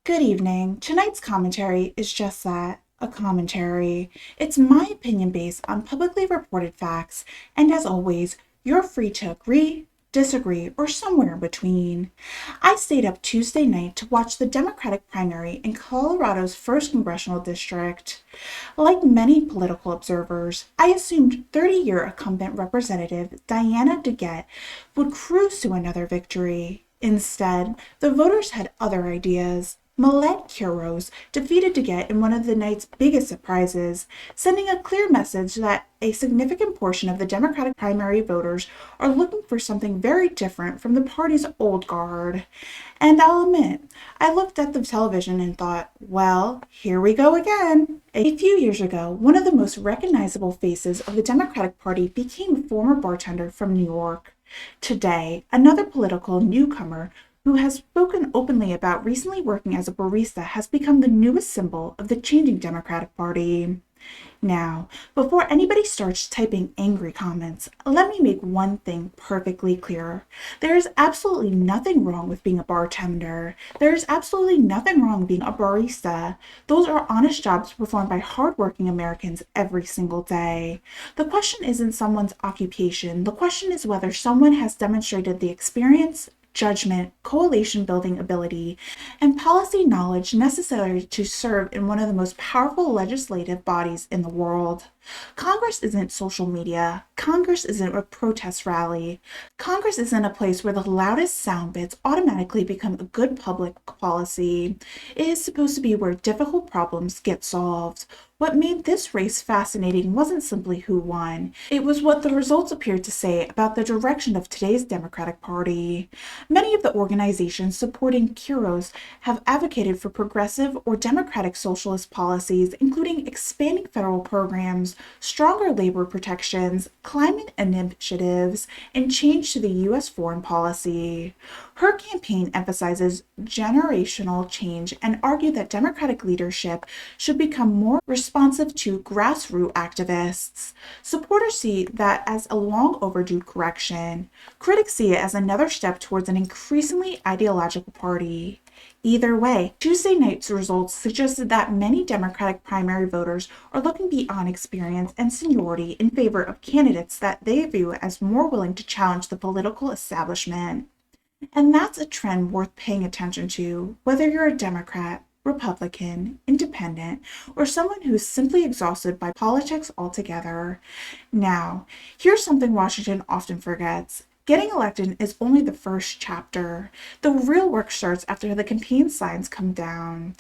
Good evening. Tonight's commentary is just that, a commentary. It's my opinion based on publicly reported facts, and as always, you're free to agree, disagree, or somewhere in between. I stayed up Tuesday night to watch the Democratic primary in Colorado's 1st congressional district. Like many political observers, I assumed 30-year incumbent Representative Diana DeGette would cruise to another victory. Instead, the voters had other ideas. Melat Kiros defeated DeGette in one of the night's biggest surprises, sending a clear message that a significant portion of the Democratic primary voters are looking for something very different from the party's old guard. And I'll admit, I looked at the television and thought, well, here we go again. A few years ago, one of the most recognizable faces of the Democratic Party became a former bartender from New York. Today, another political newcomer who has spoken openly about recently working as a barista has become the newest symbol of the changing Democratic Party. Now, before anybody starts typing angry comments, let me make one thing perfectly clear. There is absolutely nothing wrong with being a bartender. There is absolutely nothing wrong with being a barista. Those are honest jobs performed by hardworking Americans every single day. The question isn't someone's occupation. The question is whether someone has demonstrated the experience, judgment, coalition building ability, and policy knowledge necessary to serve in one of the most powerful legislative bodies in the world. Congress isn't social media. Congress isn't a protest rally. Congress isn't a place where the loudest sound bits automatically become a good public policy. It is supposed to be where difficult problems get solved. What made this race fascinating wasn't simply who won. It was what the results appeared to say about the direction of today's Democratic Party. Many of the organizations supporting Kiros have advocated for progressive or democratic socialist policies, including expanding federal programs, stronger labor protections, climate initiatives, and change to the U.S. foreign policy. Her campaign emphasizes generational change and argued that Democratic leadership should become more responsive to grassroots activists. Supporters see that as a long overdue correction. Critics see it as another step towards an increasingly ideological party. Either way, Tuesday night's results suggested that many Democratic primary voters are looking beyond experience and seniority in favor of candidates that they view as more willing to challenge the political establishment. And that's a trend worth paying attention to, whether you're a Democrat, Republican, Independent, or someone who's simply exhausted by politics altogether. Now, here's something Washington often forgets. Getting elected is only the first chapter. The real work starts after the campaign signs come down.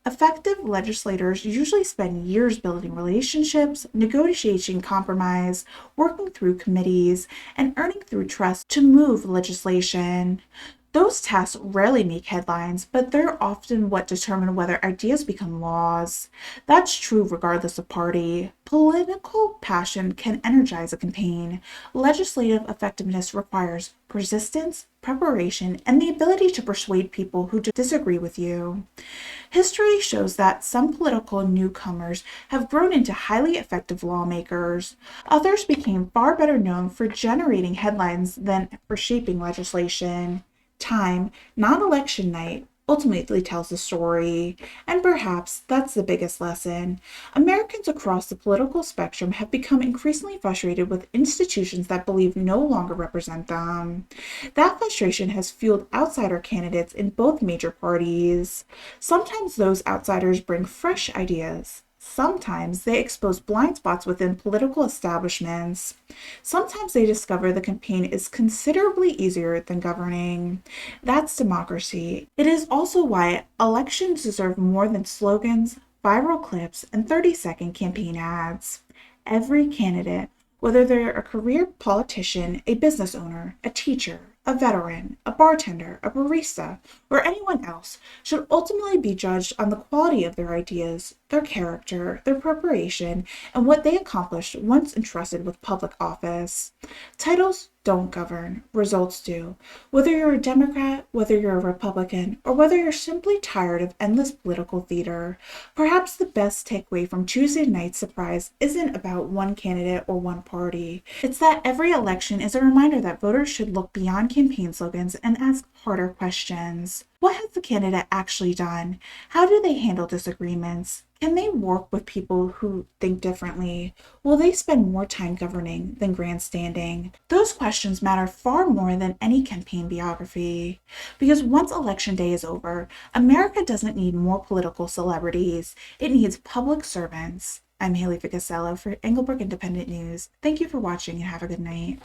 Effective legislators usually spend years building relationships, negotiating compromise, working through committees, and earning through trust to move legislation. Those tasks rarely make headlines, but they're often what determine whether ideas become laws. That's true regardless of party. Political passion can energize a campaign. Legislative effectiveness requires persistence, preparation, and the ability to persuade people who disagree with you. History shows that some political newcomers have grown into highly effective lawmakers. Others became far better known for generating headlines than for shaping legislation. Time, not election night, ultimately tells the story. And perhaps that's the biggest lesson. Americans across the political spectrum have become increasingly frustrated with institutions that believe no longer represent them. That frustration has fueled outsider candidates in both major parties. Sometimes those outsiders bring fresh ideas. Sometimes they expose blind spots within political establishments. Sometimes they discover the campaign is considerably easier than governing. That's democracy. It is also why elections deserve more than slogans, viral clips, and 30-second campaign ads. Every candidate, whether they're a career politician, a business owner, a teacher, a veteran, a bartender, a barista, or anyone else, should ultimately be judged on the quality of their ideas, their character, their preparation, and what they accomplished once entrusted with public office. Titles don't govern, results do. Whether you're a Democrat, whether you're a Republican, or whether you're simply tired of endless political theater, perhaps the best takeaway from Tuesday night's surprise isn't about one candidate or one party. It's that every election is a reminder that voters should look beyond campaign slogans and ask harder questions. What has the candidate actually done? How do they handle disagreements? Can they work with people who think differently? Will they spend more time governing than grandstanding? Those questions matter far more than any campaign biography. Because once election day is over, America doesn't need more political celebrities. It needs public servants. I'm Haylee Ficuciello for Englebrook Independent News. Thank you for watching and have a good night.